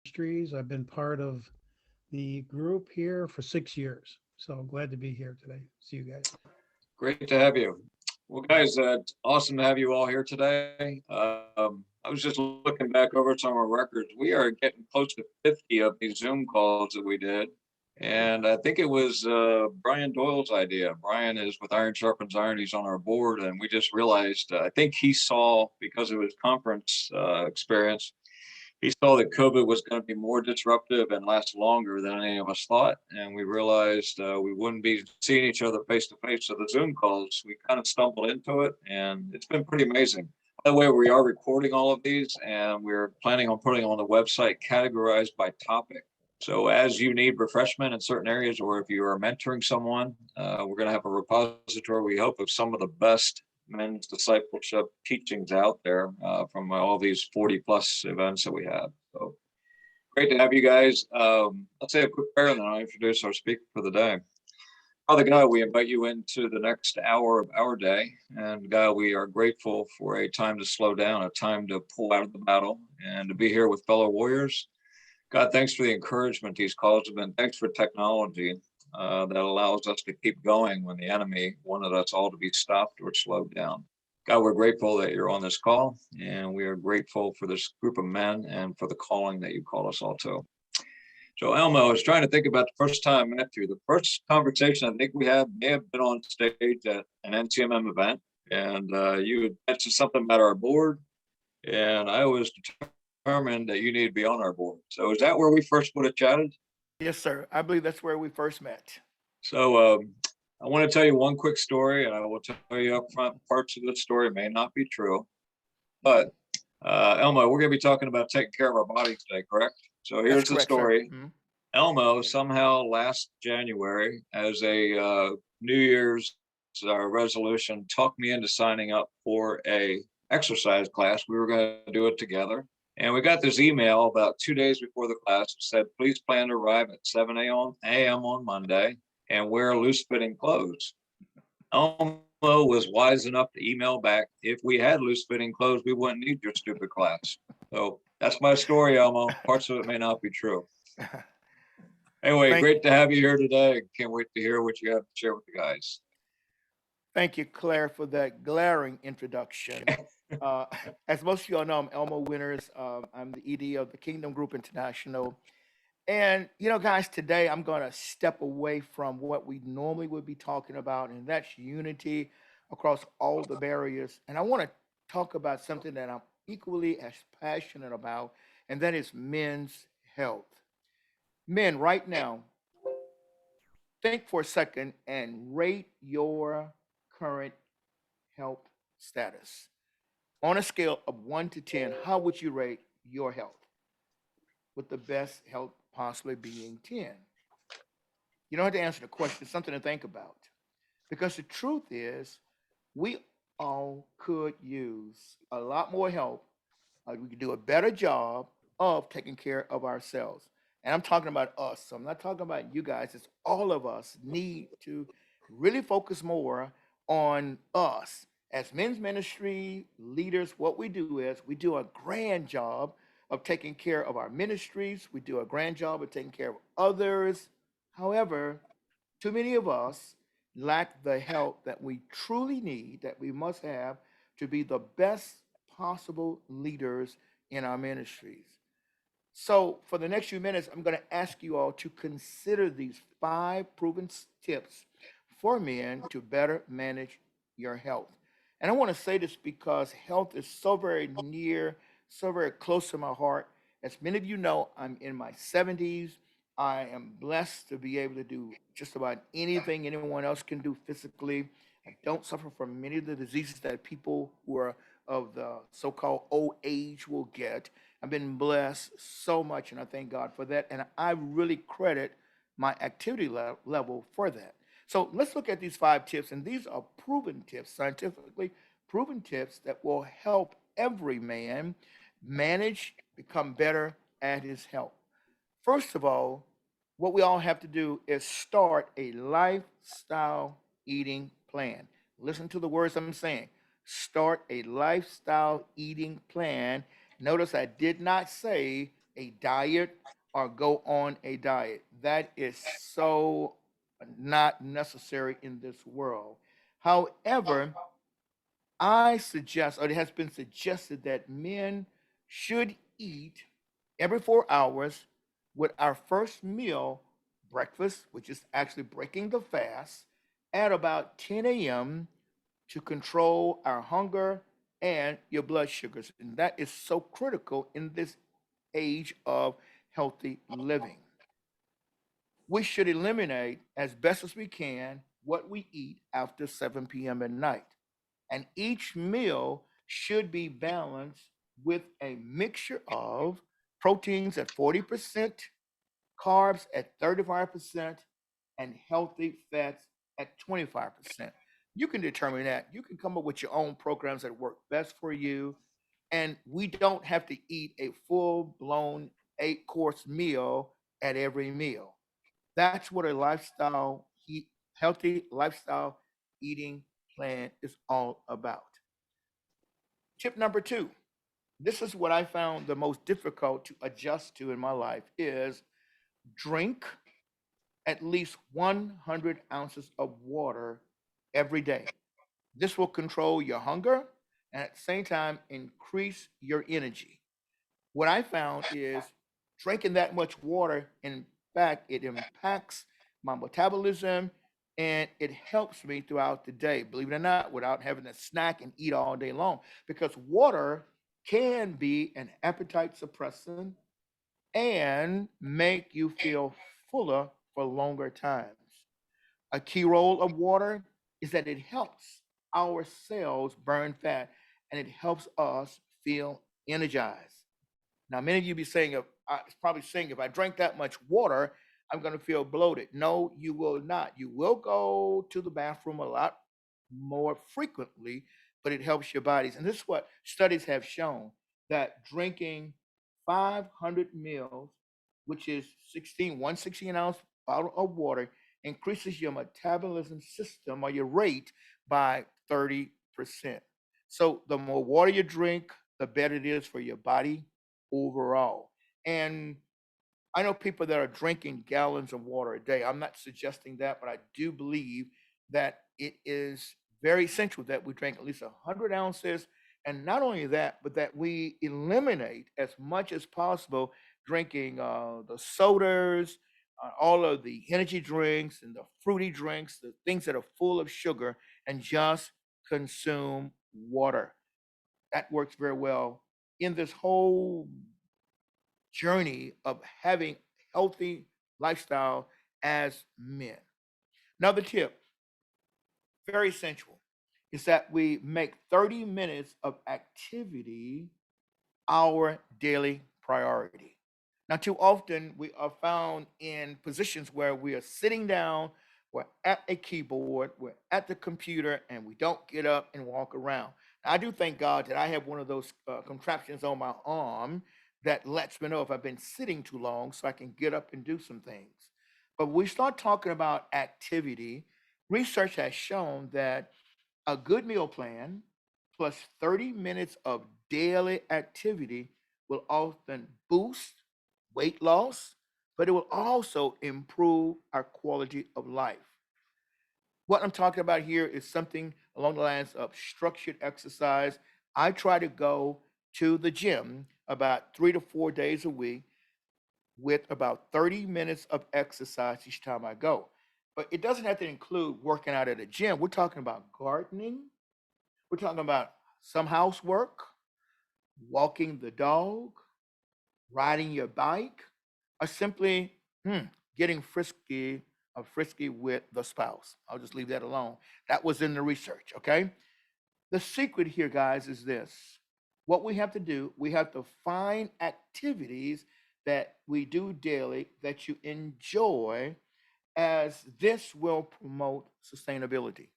Ministries. I've been part of the group here for 6 years. So glad to be here today. See you guys. Great to have you. Well, guys, it's awesome to have you all here today. I was just looking back over some of our records. We are getting close to 50 of these Zoom calls that we did. And I think it was Brian Doyle's idea. Brian is with Iron Sharpens Iron. He's on our board. And we just realized, I think he saw, because of his conference experience, he saw that COVID was going to be more disruptive and last longer than any of us thought. And we realized we wouldn't be seeing each other face to face. So the Zoom calls, we kind of stumbled into it, and it's been pretty amazing. By the way, we are recording all of these, and we're planning on putting them on the website categorized by topic. So as you need refreshment in certain areas, or if you are mentoring someone, we're going to have a repository, we hope, of some of the best men's discipleship teachings out there from all these 40 plus events that we have. So great to have you guys. Let's say a quick prayer and then I'll introduce our speaker for the day. Father God, we invite you into the next hour of our day. And God, we are grateful for a time to slow down, a time to pull out of the battle and to be here with fellow warriors. God, thanks for the encouragement these calls have been. Thanks for technology that allows us to keep going when the enemy wanted us all to be stopped or slowed down. God, we're grateful that you're on this call, and we are grateful for this group of men and for the calling that you call us all to. So, Elmo, I was trying to think about the first time I met you. The first conversation I think we had may have been on stage at an NCMM event, and you had mentioned something about our board, and I was determined that you need to be on our board. So, is that where we first would have chatted? Yes, sir. I believe that's where we first met. So, I want to tell you one quick story, and I will tell you up front parts of the story may not be true. But, Elmo, we're going to be talking about taking care of our bodies today, correct? So, That's here's the correct, sir. story. Elmo somehow last January, as a New Year's resolution, talked me into signing up for a exercise class. We were going to do it together, and we got this email about 2 days before the class that said, "Please plan to arrive at 7 a.m. on Monday and wear loose-fitting clothes." Elmo was wise enough to email back, "If we had loose-fitting clothes, we wouldn't need your stupid class." So that's my story, Elmo. Parts of it may not be true. Anyway, Thank, great to have you here today. Can't wait to hear what you have to share with the guys. thank you, Claire, for that glaring introduction. Uh, as most of y'all know, I'm Elmo Winters. I'm the ED of the Kingdom Group International. And, guys, today I'm going to step away from what we normally would be talking about, and that's unity across all the barriers. And I want to talk about something that I'm equally as passionate about, and that is men's health. Men, right now, think for a second and rate your current health status. On a scale of 1 to 10, how would you rate your health? With the best health possibly being 10. You don't have to answer the question, it's something to think about. Because the truth is, we all could use a lot more help. We could do a better job of taking care of ourselves. And I'm talking about us. So I'm not talking about you guys. It's all of us need to really focus more on us. As men's ministry leaders, what we do is we do a grand job of taking care of our ministries. We do a grand job of taking care of others. However, too many of us lack the help that we truly need, that we must have to be the best possible leaders in our ministries. So, for the next few minutes, I'm going to ask you all to consider these five proven tips for men to better manage your health. And I want to say this because health is so very near, so very close to my heart. As many of you know, I'm in my 70s. I am blessed to be able to do just about anything anyone else can do physically. I don't suffer from many of the diseases that people who are of the so called old age will get. I've been blessed so much, and I thank God for that. And I really credit my activity level for that. So let's look at these five tips, and these are proven tips, scientifically proven tips that will help every man manage, become better at his health. First of all, what we all have to do is start a lifestyle eating plan. Listen to the words I'm saying. Start a lifestyle eating plan. Notice I did not say a diet or go on a diet. That is so not necessary in this world. However, I suggest, or it has been suggested, that men should eat every 4 hours with our first meal, breakfast, which is actually breaking the fast, at about 10 a.m. to control our hunger and your blood sugars. And that is so critical in this age of healthy living. We should eliminate as best as we can what we eat after 7 p.m. at night. And each meal should be balanced with a mixture of proteins at 40%, carbs at 35%, and healthy fats at 25%. You can determine that. You can come up with your own programs that work best for you. And we don't have to eat a full blown 8 course meal at every meal. That's what a healthy lifestyle eating plan is all about. Tip number two, this is what I found the most difficult to adjust to in my life, is drink at least 100 ounces of water every day. This will control your hunger and at the same time increase your energy. What I found is drinking that much water, in fact, it impacts my metabolism and it helps me throughout the day, believe it or not, without having to snack and eat all day long. Because water can be an appetite suppressant and make you feel fuller for longer times. A key role of water is that it helps our cells burn fat and it helps us feel energized. Now, many of you be saying, it's probably saying, if I drink that much water, I'm going to feel bloated. No, you will not. You will go to the bathroom a lot more frequently, but it helps your bodies. And this is what studies have shown, that drinking 500 mils, which is 116-ounce bottle of water, increases your metabolism system or your rate by 30%. So the more water you drink, the better it is for your body overall. And I know people that are drinking gallons of water a day. I'm not suggesting that, but I do believe that it is very essential that we drink at least 100 ounces. And not only that, but that we eliminate as much as possible drinking the sodas, all of the energy drinks and the fruity drinks, the things that are full of sugar, and just consume water. That works very well in this whole journey of having healthy lifestyle as men. Another tip, very essential, is that we make 30 minutes of activity our daily priority. Now, too often we are found in positions where we are sitting down, we're at a keyboard, we're at the computer, and we don't get up and walk around. Now, I do thank God that I have one of those contraptions on my arm that lets me know if I've been sitting too long so I can get up and do some things. But when we start talking about activity, research has shown that a good meal plan plus 30 minutes of daily activity will often boost weight loss, but it will also improve our quality of life. What I'm talking about here is something along the lines of structured exercise. I try to go to the gym about 3 to 4 days a week with about 30 minutes of exercise each time I go. But it doesn't have to include working out at a gym. We're talking about gardening, we're talking about some housework, walking the dog, riding your bike, or simply getting frisky with the spouse. I'll just leave that alone. That was in the research, okay? The secret here, guys, is this. What we have to do, we have to find activities that we do daily that you enjoy, as this will promote sustainability.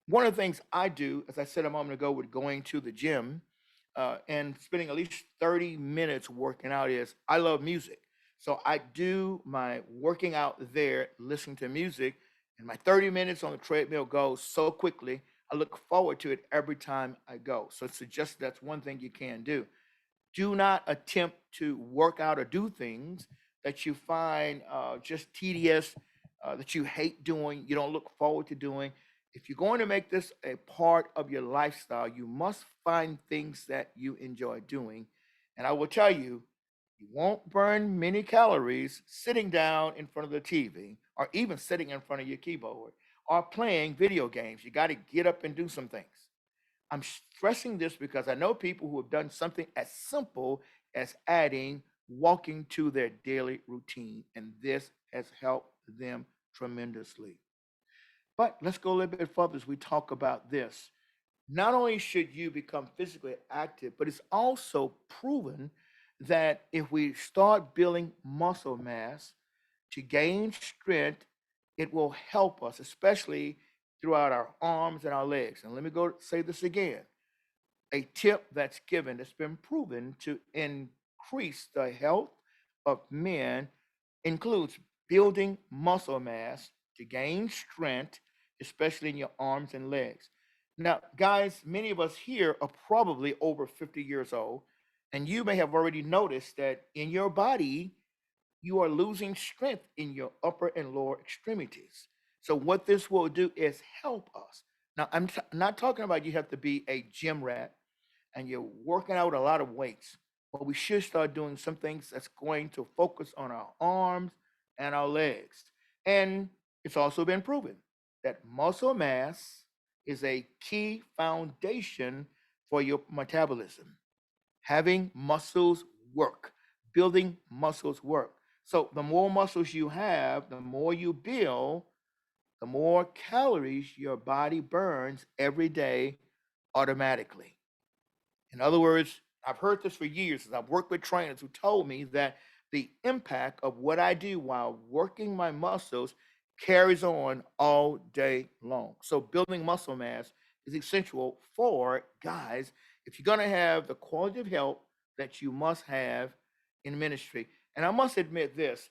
One of the things I do, as I said a moment ago, with going to the gym and spending at least 30 minutes working out, is I love music. So I do my working out there, listening to music, and my 30 minutes on the treadmill goes so quickly. I look forward to it every time I go. So it's just that's one thing you can do. Do not attempt to work out or do things that you find just tedious, that you hate doing, you don't look forward to doing. If you're going to make this a part of your lifestyle, you must find things that you enjoy doing. And I will tell you, you won't burn many calories sitting down in front of the TV or even sitting in front of your keyboard or playing video games. You got to get up and do some things. I'm stressing this because I know people who have done something as simple as adding walking to their daily routine, and this has helped them tremendously. But let's go a little bit further as we talk about this. Not only should you become physically active, but it's also proven that if we start building muscle mass to gain strength, it will help us, especially throughout our arms and our legs. And let me go say this again. A tip that's given that's been proven to increase the health of men includes building muscle mass to gain strength, especially in your arms and legs. Now, guys, many of us here are probably over 50 years old, and you may have already noticed that in your body, you are losing strength in your upper and lower extremities. So, what this will do is help us. Now, not talking about you have to be a gym rat and you're working out a lot of weights, but we should start doing some things that's going to focus on our arms and our legs. And it's also been proven that muscle mass is a key foundation for your metabolism. Having muscles work, building muscles work. So the more muscles you have, the more you build, the more calories your body burns every day automatically. In other words, I've heard this for years as I've worked with trainers who told me that the impact of what I do while working my muscles carries on all day long. So, building muscle mass is essential for guys if you're going to have the quality of health that you must have in ministry. And I must admit this,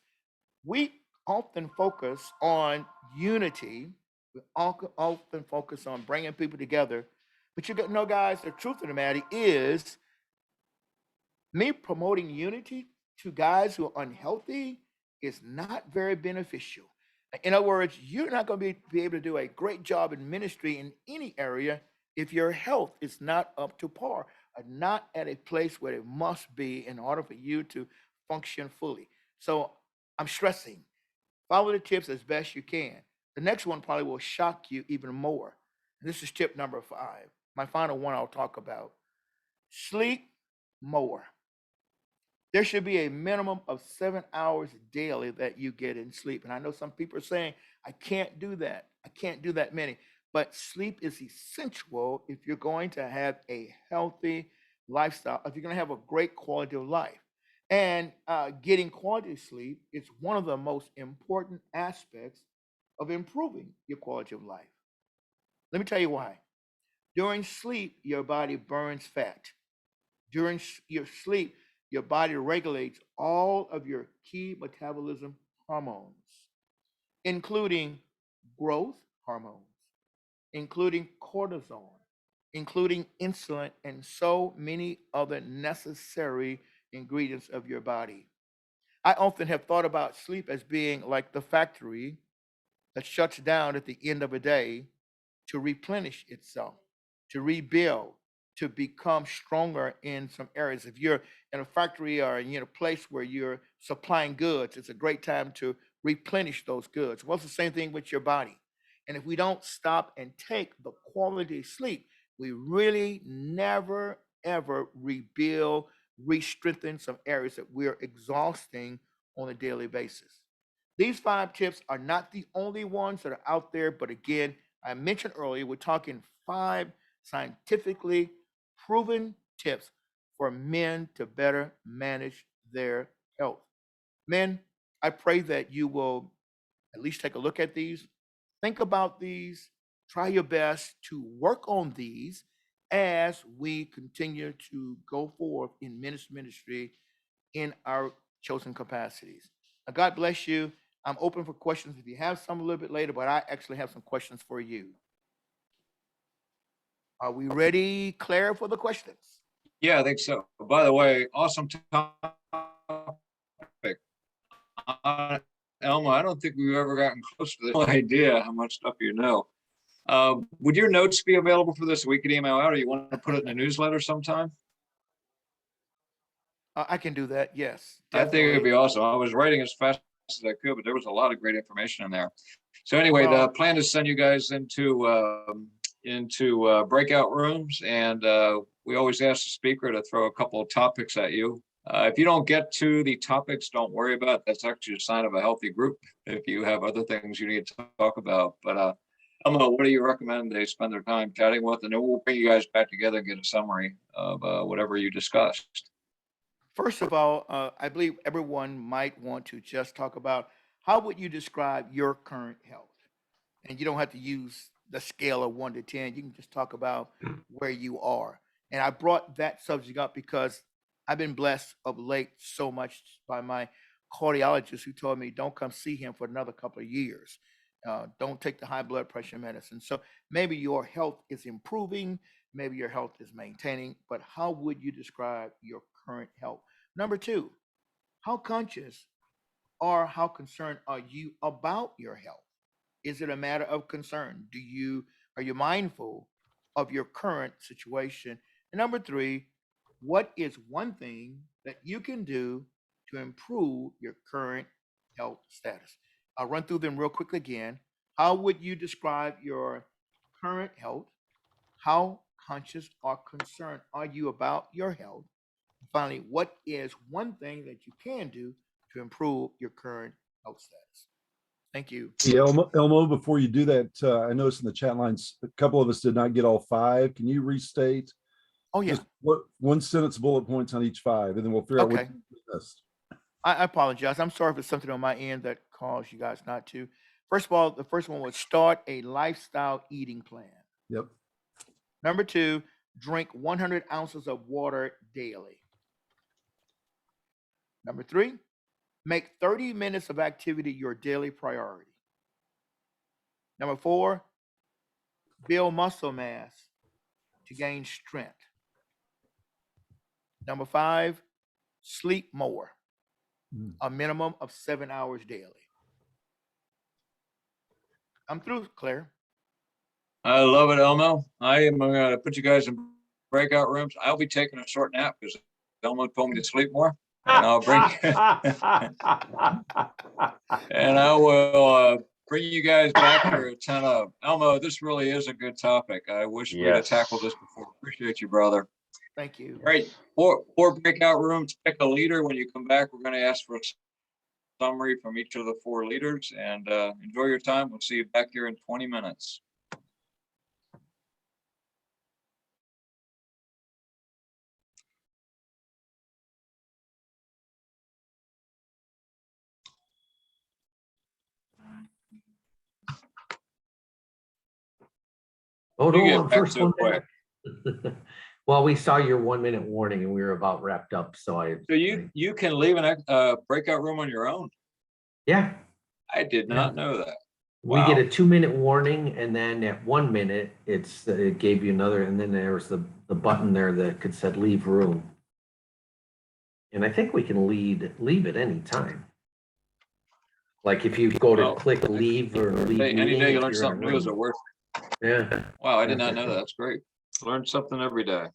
we often focus on unity, we often focus on bringing people together. But you got know, guys, the truth of the matter is me promoting unity to guys who are unhealthy is not very beneficial. In other words, you're not going to be able to do a great job in ministry in any area if your health is not up to par, or not at a place where it must be in order for you to function fully. So I'm stressing follow the tips as best you can. The next one probably will shock you even more. This is tip number 5. My final one I'll talk about. Sleep more. There should be a minimum of 7 hours daily that you get in sleep. And I know some people are saying, I can't do that. I can't do that many. But sleep is essential if you're going to have a healthy lifestyle, if you're going to have a great quality of life. And getting quality sleep is one of the most important aspects of improving your quality of life. Let me tell you why. During sleep, your body burns fat. During your sleep, your body regulates all of your key metabolism hormones, including growth hormones, including cortisol, including insulin, and so many other necessary ingredients of your body. I often have thought about sleep as being like the factory that shuts down at the end of a day to replenish itself, to rebuild, to become stronger in some areas. If you're in a factory or in a place where you're supplying goods, it's a great time to replenish those goods. Well, it's the same thing with your body. And if we don't stop and take the quality sleep, we really never, ever rebuild, re-strengthen some areas that we're exhausting on a daily basis. These 5 tips are not the only ones that are out there, but again, I mentioned earlier, we're talking 5 scientifically proven tips for men to better manage their health. Men, I pray that you will at least take a look at these, think about these, try your best to work on these as we continue to go forth in ministry in our chosen capacities. Now, God bless you. I'm open for questions if you have some a little bit later, but I actually have some questions for you. Are we ready, Claire, for the questions? Yeah, I think so. By the way, awesome topic. Elma, I don't think we've ever gotten close to this. No idea how much stuff you know. Would your notes be available for this? We could email out, or you want to put it in a newsletter sometime? I can do that. Yes, I think it'd definitely. be awesome. I was writing as fast as I could, but there was a lot of great information in there. So anyway, the Well, plan is to send you guys into breakout rooms, and we always ask the speaker to throw a couple of topics at you. If you don't get to the topics, don't worry about it. That's actually a sign of a healthy group if you have other things you need to talk about. But Elmo, what do you recommend they spend their time chatting with? And then we'll bring you guys back together and get a summary of whatever you discussed. first of all, I believe everyone might want to just talk about how would you describe your current health? And you don't have to use the scale of 1 to 10. You can just talk about where you are. And I brought that subject up because I've been blessed of late so much by my cardiologist who told me don't come see him for another couple of years. Don't take the high blood pressure medicine. So maybe your health is improving, maybe your health is maintaining, but how would you describe your current health? Number two, how conscious or how concerned are you about your health? Is it a matter of concern? Are you mindful of your current situation? And number three, what is one thing that you can do to improve your current health status? I'll run through them real quick again. How would you describe your current health? How conscious or concerned are you about your health? Finally, what is one thing that you can do to improve your current health status? Thank you. Yeah, Elmo, before you do that, I noticed in the chat lines, a couple of us did not get all five. Can you restate Oh, yeah. just what one sentence bullet points on each five, and then we'll figure out Okay. what you missed. I apologize. I'm sorry if it's something on my end that caused you guys not to. First of all, the first one was start a lifestyle eating plan. Yep. Number two, drink 100 ounces of water daily. Number three, make 30 minutes of activity your daily priority. Number four, build muscle mass to gain strength. Number five, sleep more, a minimum of 7 hours daily. I'm through, Claire. I love it, Elmo. I am going to put you guys in breakout rooms. I'll be taking a short nap because Elmo told me to sleep more. And I'll bring and I will bring you guys back here at 10 up. Elmo, this really is a good topic. I wish we'd have tackled this before. Appreciate you, brother. Thank you. Great. Four breakout rooms. Pick a leader. When you come back, we're going to ask for a summary from each of the four leaders, and enjoy your time. We'll see you back here in 20 minutes. Oh, You no, get I'm back first so one quick. back. Well, we saw your 1 minute warning and we were about wrapped up. So So you can leave a breakout room on your own. yeah, I did not know that. we get a 2 minute warning, and then at 1 minute, it gave you another, and then there was the button there that could said leave room. And I think we can leave at any time. Like if you go to click leave or leave Any meeting, day you if learn you're something in a new is a room. worth. Yeah. Wow, I did not know that. That's great. Learn something every day.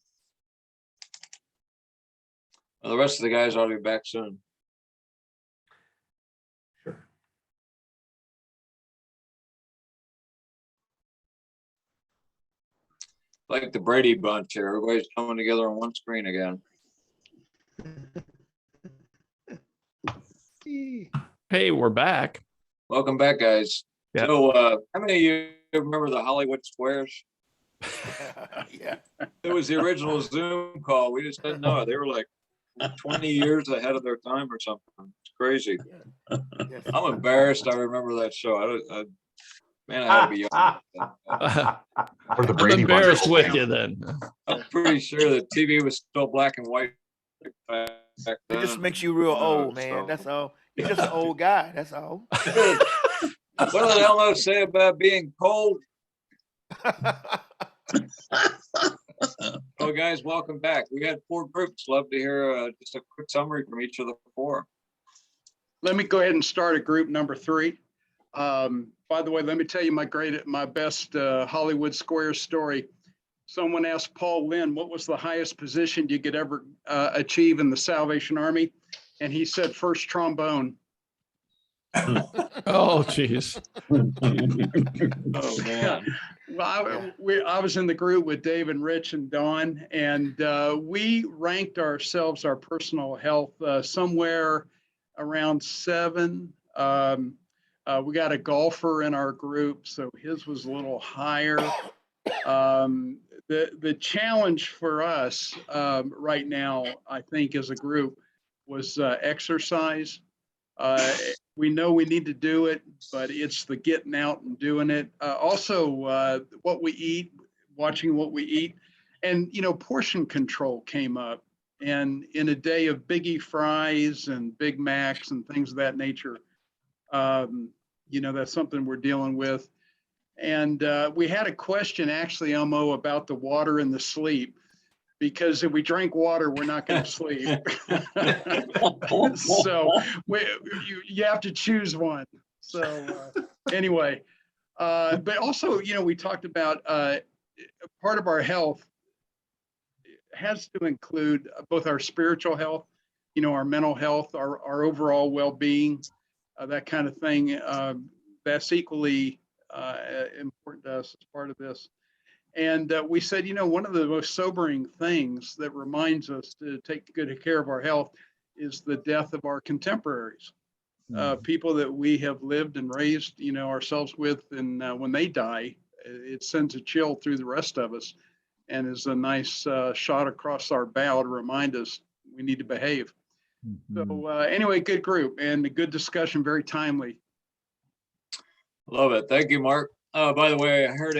Well, the rest of the guys ought to be back soon. Sure. Like the Brady Bunch here. Everybody's coming together on one screen again. Hey, we're back. Welcome back, guys. Yeah. So how many of you remember the Hollywood Squares? Yeah. It was the original Zoom call. We just didn't know it. They were like 20 years ahead of their time or something. It's crazy. Yes. I'm embarrassed. I remember that show. Man, I had to be young. Or the Brady I'm embarrassed Bunch. With you then. I'm pretty sure the TV was still black and white back It then. just makes you real old, man. That's all. You're just an old guy. That's all. What did Elmo say about being cold? Oh, guys, welcome back. We had 4 groups. Love to hear just a quick summary from each of the 4. Let me go ahead and start at group number 3. By the way, let me tell you my best Hollywood Squares story. Someone asked Paul Lynn, what was the highest position you could ever achieve in the Salvation Army? And he said, first trombone. Oh, geez. Oh, man. Well, I was in the group with Dave and Rich and Don, and we ranked ourselves, our personal health, somewhere around 7. We got a golfer in our group, so his was a little higher. The challenge for us right now, I think, as a group, was exercise. We know we need to do it, but it's the getting out and doing it. Also, what we eat, watching what we eat, and portion control came up. And in a day of Biggie fries and Big Macs and things of that nature, that's something we're dealing with. And we had a question actually, Elmo, about the water and the sleep, because if we drink water, we're not going to sleep. So you have to choose one. So anyway, but also, we talked about part of our health has to include both our spiritual health, our mental health, our overall well-being, that kind of thing. That's equally important to us as part of this. And we said, one of the most sobering things that reminds us to take good care of our health is the death of our contemporaries, people that we have lived and raised, ourselves with. And when they die, it sends a chill through the rest of us and is a nice shot across our bow to remind us we need to behave. So anyway, good group and a good discussion, very timely. Love it. Thank you, Mark. By the way, I heard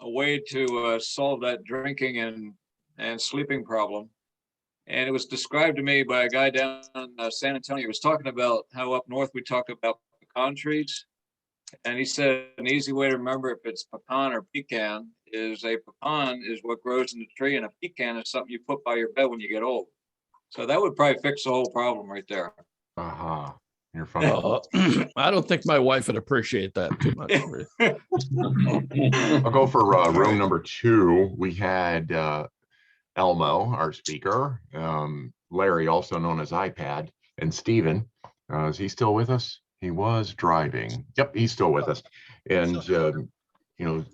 a way to solve that drinking and sleeping problem. And it was described to me by a guy down in San Antonio. He was talking about how up north we talk about pecan trees. And he said an easy way to remember if it's pecan or pecan is a pecan is what grows in the tree, and a pecan is something you put by your bed when you get old. So that would probably fix the whole problem right there. Uh-huh. You're funny. I don't think my wife would appreciate that too much. I'll go for room number 2. We had Elmo, our speaker, Larry, also known as iPad, and Stephen. Is he still with us? He was driving. Yep, he's still with us. And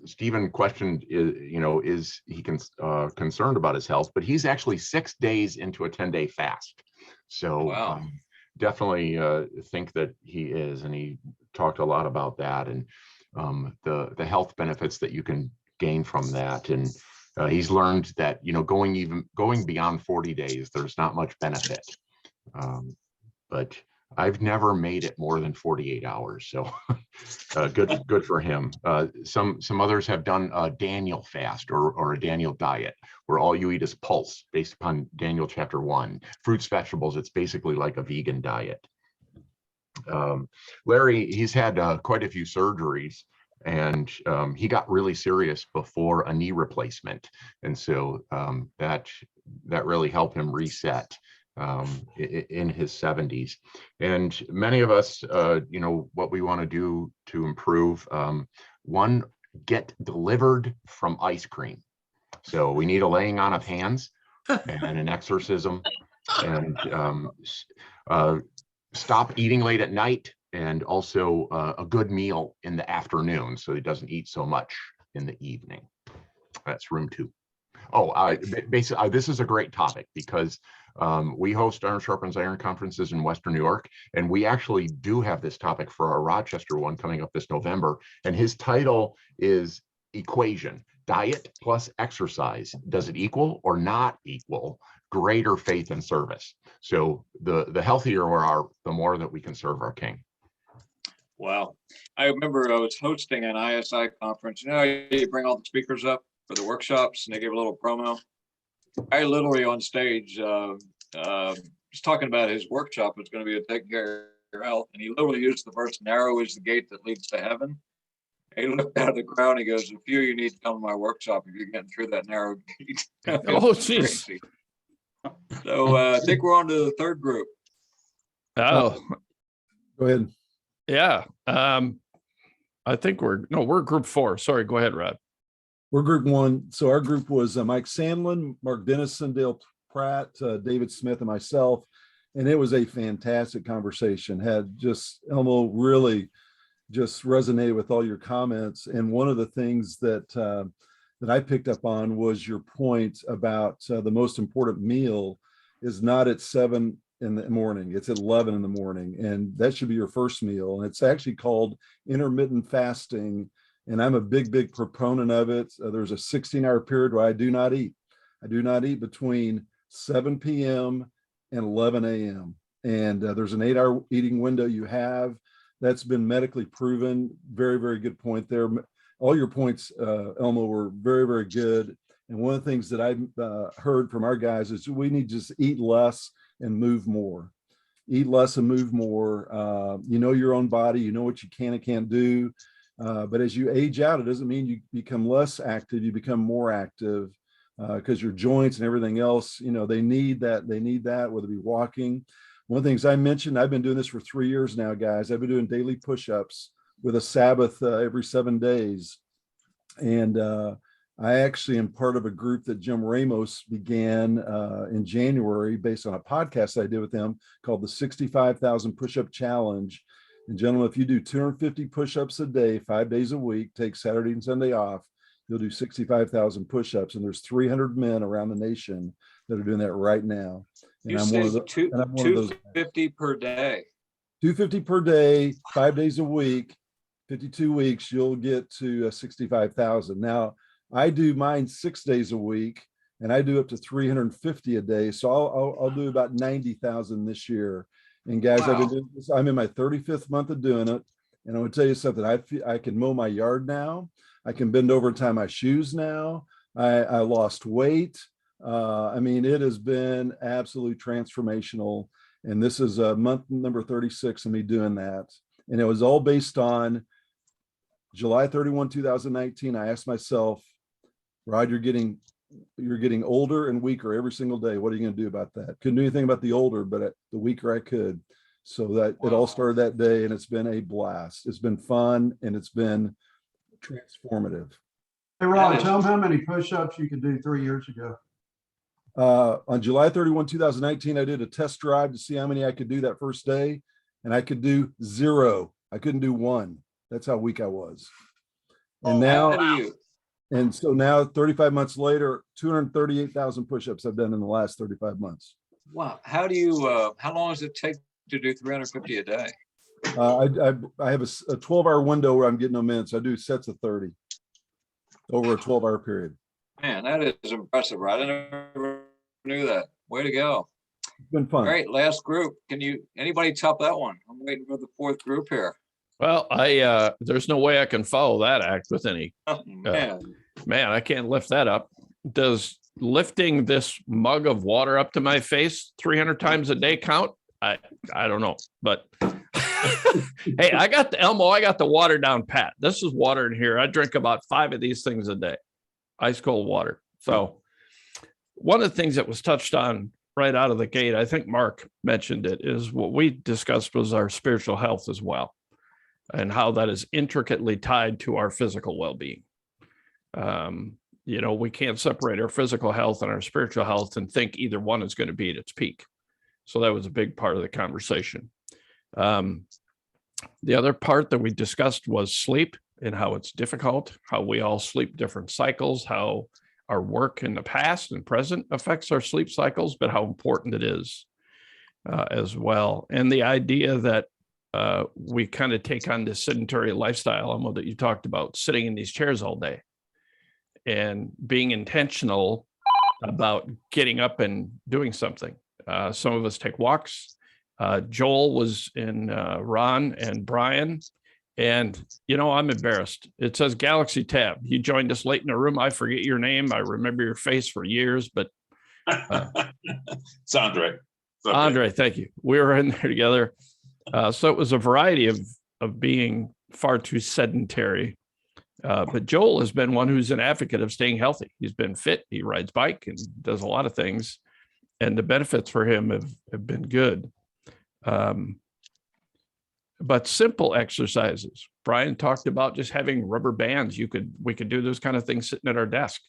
Stephen questioned, is he concerned about his health? But he's actually 6 days into a 10-day fast. So wow. Definitely think that he is, and he talked a lot about that and the health benefits that you can gain from that. And he's learned that going beyond 40 days, there's not much benefit. But I've never made it more than 48 hours, so good for him. Some others have done a Daniel fast or a Daniel diet, where all you eat is pulse based upon Daniel chapter 1. Fruits, vegetables, it's basically like a vegan diet. Larry, he's had quite a few surgeries, and he got really serious before a knee replacement. And so that really helped him reset in his 70s. And many of us, what we want to do to improve, one, get delivered from ice cream. So we need a laying on of hands and an exorcism, and stop eating late at night, and also a good meal in the afternoon so he doesn't eat so much in the evening. That's room 2. Basically, this is a great topic because we host Iron Sharpens Iron conferences in Western New York, and we actually do have this topic for our Rochester one coming up this November. And his title is Equation: Diet plus Exercise. Does it equal or not equal greater faith and service? So the healthier we are, the more that we can serve our King. Wow. I remember I was hosting an ISI conference. You bring all the speakers up for the workshops, and they give a little promo. I literally on stage was talking about his workshop was going to be a take care of your health, and he literally used the verse, narrow is the gate that leads to heaven. He looked out of the crowd. He goes, "A few of you need to come to my workshop if you're getting through that narrow gate." It Oh, was jeez. crazy. So I think we're on to the third group. Oh, Go ahead. yeah. I think we're group 4. Sorry, go ahead, Rod. We're group 1. So our group was Mike Sandlin, Mark Dennison, Dale Pratt, David Smith, and myself. And it was a fantastic conversation. Had just, Elmo, really just resonated with all your comments. And one of the things that that I picked up on was your point about the most important meal is not at 7 in the morning, it's at 11 in the morning, and that should be your first meal. And it's actually called intermittent fasting, and I'm a big proponent of it. There's a 16-hour period where I do not eat. I do not eat between 7 p.m. and 11 a.m. And there's an 8-hour eating window you have. That's been medically proven. Very good point there. All your points, Elmo, were very good. And one of the things that I've heard from our guys is we need to just eat less and move more. Eat less and move more. You know your own body. You know what you can and can't do. But as you age out, it doesn't mean you become less active. You become more active because your joints and everything else, you know, they need that. They need that, whether it be walking. One of the things I mentioned, I've been doing this for 3 years now, guys. I've been doing daily push-ups with a Sabbath every 7 days. And I actually am part of a group that Jim Ramos began in January based on a podcast I did with him called the 65,000 Push-Up Challenge. And gentlemen, if you do 250 push-ups a day, 5 days a week, take Saturday and Sunday off, you'll do 65,000 push-ups. And there's 300 men around the nation that are doing that right now. And You I'm one say of the, and I'm one of those. 250 per day. 250 per day, 5 days a week, 52 weeks, you'll get to 65,000. Now, I do mine 6 days a week, and I do up to 350 a day. So I'll do about 90,000 this year. And guys, I've been doing this. I'm in my 35th month of doing it. And I would tell you something. I can mow my yard now. I can bend over and tie my shoes now. I lost weight. I mean, it has been absolutely transformational. And this is month number 36 of me doing that. And it was all based on July 31, 2019. I asked myself, Rod, you're getting older and weaker every single day. What are you going to do about that? Couldn't do anything about the older, but the weaker I could. So that it all started that day, and it's been a blast. It's been fun, and it's been transformative. Hey, Ron, tell them how many push-ups you could do 3 years ago. On July 31, 2019, I did a test drive to see how many I could do that first day, and I could do 0. I couldn't do 1. That's how weak I was. And and so now 35 months later, 238,000 push-ups I've done in the last 35 months. Wow. How do you, how long does it take to do 350 a day? I have a 12-hour window where I'm getting them in. So I do sets of 30 over a 12-hour period. Man, that is impressive, right? I never knew that. Way to go. It's been fun. All right, last group. Anybody top that one? I'm waiting for the fourth group here. Well, there's no way I can follow that act with any. Oh, man. Man, I can't lift that up. Does lifting this mug of water up to my face 300 times a day count? I don't know, but hey, I got the water down pat. This is water in here. I drink about 5 of these things a day, ice cold water. So one of the things that was touched on right out of the gate, I think Mark mentioned it, is what we discussed was our spiritual health as well, and how that is intricately tied to our physical well-being. You know, we can't separate our physical health and our spiritual health and think either one is going to be at its peak. So that was a big part of the conversation. The other part that we discussed was sleep and how it's difficult, how we all sleep different cycles, how our work in the past and present affects our sleep cycles, but how important it is as well. And the idea that we kind of take on this sedentary lifestyle, Emma, that you talked about, sitting in these chairs all day and being intentional about getting up and doing something. Some of us take walks. Joel was in Ron and Brian. And, you know, I'm embarrassed. It says Galaxy Tab. You joined us late in the room. I forget your name. I remember your face for years, but. It's Andre. Andre, thank you. We were in there together. So it was a variety of being far too sedentary But Joel has been one who's an advocate of staying healthy. He's been fit. He rides bike and does a lot of things. And the benefits for him have been good. But simple exercises. Brian talked about just having rubber bands. We could do those kind of things sitting at our desk,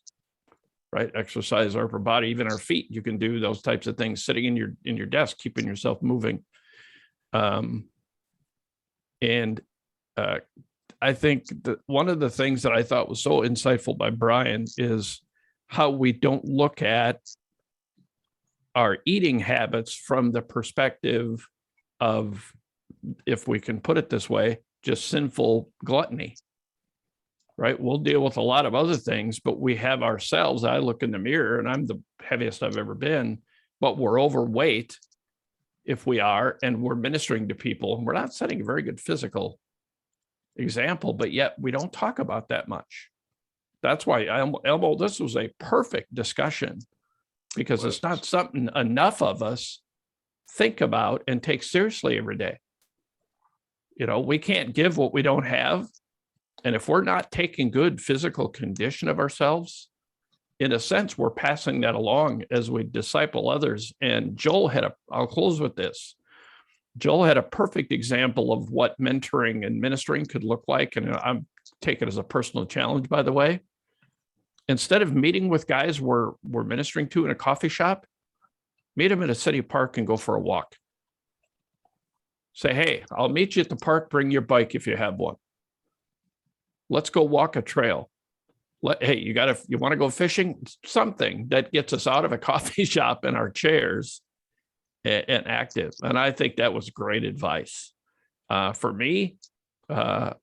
right? Exercise our upper body, even our feet. You can do those types of things sitting in your desk, keeping yourself moving. I think that one of the things that I thought was so insightful by Brian is how we don't look at our eating habits from the perspective of, if we can put it this way, just sinful gluttony, right? We'll deal with a lot of other things, but we have ourselves. I look in the mirror and I'm the heaviest I've ever been, but we're overweight if we are, and we're ministering to people. We're not setting a very good physical example, but yet we don't talk about that much. That's why, Elmo, this was a perfect discussion, because it's not something enough of us think about and take seriously every day. You know, we can't give what we don't have. And if we're not taking good physical condition of ourselves, in a sense, we're passing that along as we disciple others. And Joel I'll close with this. Joel had a perfect example of what mentoring and ministering could look like. And I'm taking it as a personal challenge, by the way. Instead of meeting with guys we're ministering to in a coffee shop, meet them at a city park and go for a walk. Say, hey, I'll meet you at the park. Bring your bike if you have one. Let's go walk a trail. Hey, you want to go fishing? Something that gets us out of a coffee shop and our chairs and active. And I think that was great advice. For me, I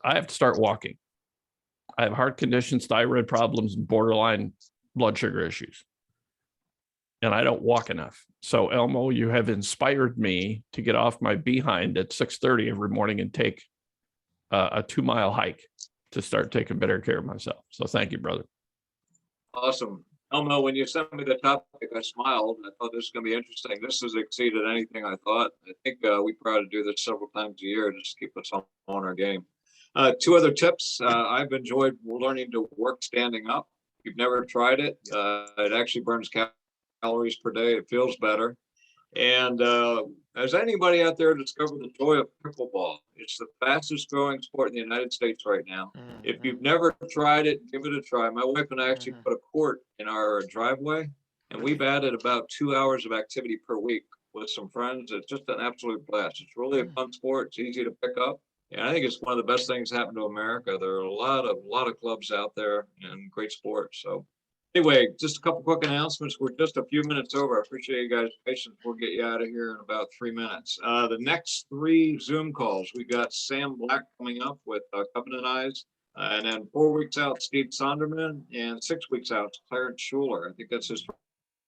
have to start walking. I have heart conditions, thyroid problems, and borderline blood sugar issues. And I don't walk enough. So Elmo, you have inspired me to get off my behind at 6:30 every morning and take a 2-mile hike to start taking better care of myself. So thank you, brother. Awesome. Elmo, when you sent me the topic, I smiled. I thought this was going to be interesting. This has exceeded anything I thought. I think we probably do this several times a year just to keep us on our game. 2 other tips. I've enjoyed learning to work standing up. If you've never tried it, it actually burns calories per day. It feels better. And has anybody out there discovered the joy of pickleball? It's the fastest growing sport in the United States right now. If you've never tried it, give it a try. My wife and I actually put a court in our driveway, and we've added about 2 hours of activity per week with some friends. It's just an absolute blast. It's really a fun sport. It's easy to pick up. And I think it's one of the best things happened to America. There are a lot of clubs out there and great sports. So anyway, just a couple quick announcements. We're just a few minutes over. I appreciate you guys' patience. We'll get you out of here in about 3 minutes. The next 3 Zoom calls, we got Sam Black coming up with Covenant Eyes. And then 4 weeks out, Steve Sonderman. And 6 weeks out, Clarence Schuler. I think that's his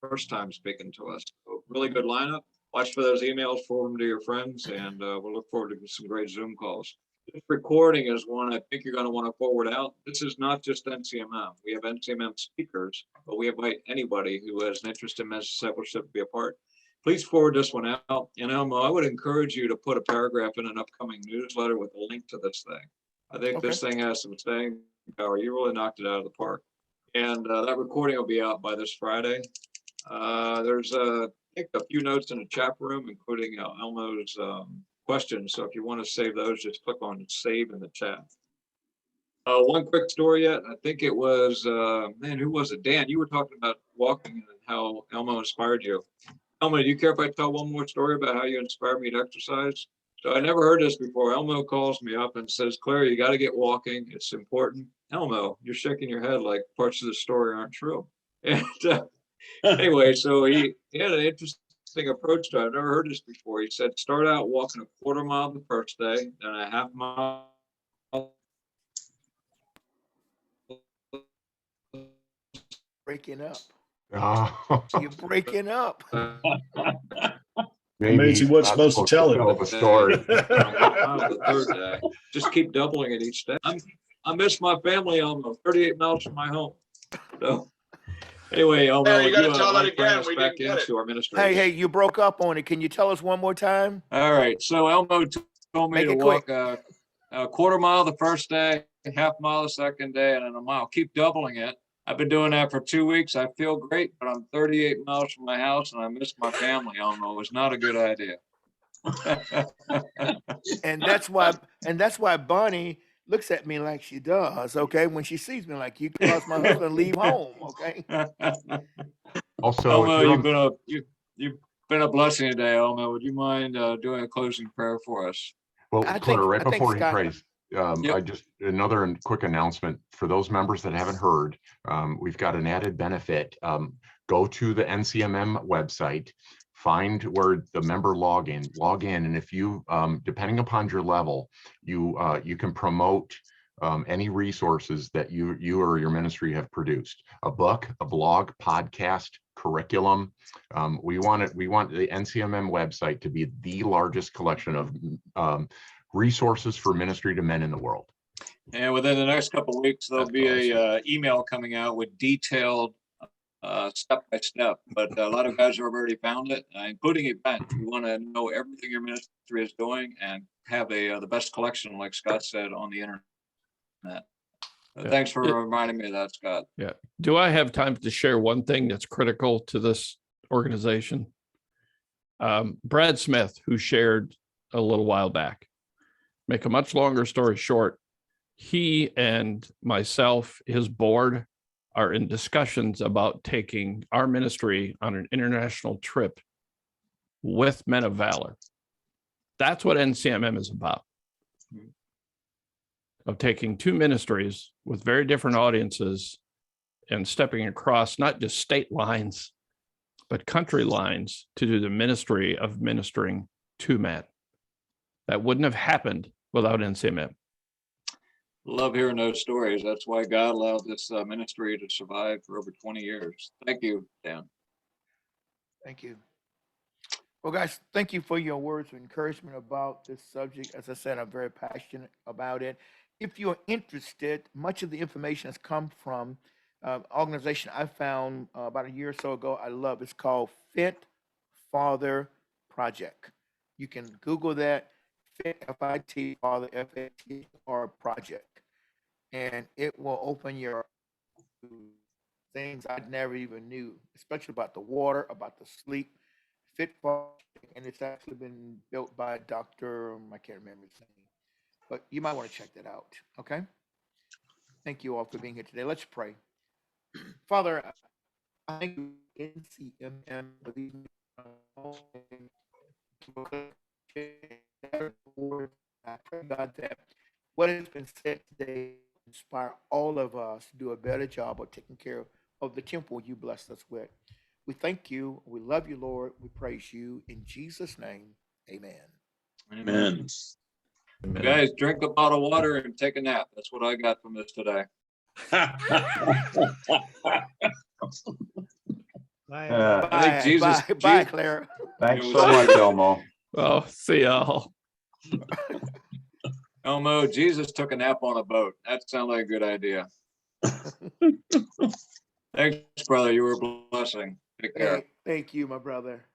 first time speaking to us. So really good lineup. Watch for those emails, forward them to your friends, and we'll look forward to some great Zoom calls. This recording is one I think you're going to want to forward out. This is not just NCMM. We have NCMM speakers, but we invite anybody who has an interest in men's discipleship to be a part. Please forward this one out. And Elmo, I would encourage you to put a paragraph in an upcoming newsletter with a link to this thing. I think this thing has some staying power. You really knocked it out of the park. And that recording will be out by this Friday. There's I think a few notes in the chat room, including Elmo's questions. So if you want to save those, just click on save in the chat. One quick story yet. I think it was, man, who was it? Dan, you were talking about walking and how Elmo inspired you. Elmo, do you care if I tell one more story about how you inspired me to exercise? So I never heard this before. Elmo calls me up and says, Claire, you got to get walking. It's important. Elmo, you're shaking your head like parts of the story aren't true. And anyway, so he had an interesting approach to it. I've never heard this before. He said, start out walking a quarter mile the first day, then a half mile. Breaking up. Oh, You're breaking up. maybe Amazing what's not supposed to tell it. the story. The third day. Just keep doubling it each day. I miss my family almost 38 miles from my home. So anyway, Elmo, Larry, you gotta tell that bring again. us We back didn't get into our ministry. Hey, you broke up on it. Can you tell us one more time? All right. So Elmo told me Make to it walk quick. a quarter mile the first day, half mile the second day, and then a mile. Keep doubling it. I've been doing that for 2 weeks. I feel great, but I'm 38 miles from my house and I miss my family. Elmo. It was not a good idea. And that's why Bonnie looks at me like she does, okay? When she sees me, like, you caused my husband to leave home, okay? Also, Elmo, if you're you've been a blessing today, Elmo. Would you mind doing a closing prayer for us? well, I Claire, think right I think before he Scott. prays, Yep. I just, another quick announcement for those members that haven't heard. We've got an added benefit. Go to the NCMM website, find where the member log in, and if you, depending upon your level, you can promote any resources that you or your ministry have produced, a book, a blog, podcast, curriculum. We want the NCMM website to be the largest collection of resources for ministry to men in the world. And within the next couple of weeks, there'll That's be awesome. a email coming out with detailed step by step. But a lot of guys have already found it, including events. We want to know everything your ministry is doing and have the best collection, like Scott said, on the internet. Yeah. Thanks for reminding me of that, Scott. Yeah. Do I have time to share one thing that's critical to this organization? Brad Smith, who shared a little while back, make a much longer story short, he and myself, his board, are in discussions about taking our ministry on an international trip with Men of Valor. That's what NCMM is about. Of taking two ministries with very different audiences and stepping across not just state lines, but country lines to do the ministry of ministering to men. That wouldn't have happened without NCMM. Love hearing those stories. That's why God allowed this ministry to survive for over 20 years. Thank you, Dan. Thank you. Well, guys, thank you for your words of encouragement about this subject. As I said, I'm very passionate about it. If you're interested, much of the information has come from organization I found about a year or so ago. I love it's called Fit Father Project. You can Google that, Fit F-I-T Father F-A-T-R Project, and it will open your things I never even knew, especially about the water, about the sleep. Fit Father, and it's actually been built by Dr. I can't remember his name, but you might want to check that out. Okay. Thank you all for being here today. Let's pray. Father, I thank you, NCMM, for these I pray, God, that what has been said today inspire all of us to do a better job of taking care of the temple you blessed us with. We thank you. We love you, Lord. We praise you. In Jesus' name, amen. Amen. Amen. Guys, drink a bottle of water and take a nap. That's what I got from this today. Bye. I think Jesus- Bye, Jesus- Claire. Thanks It so was- much, Elmo. Well, see y'all. Elmo, Jesus took a nap on a boat. That sounds like a good idea. Thanks, brother. You were a blessing. Take care. Hey, thank you, my brother.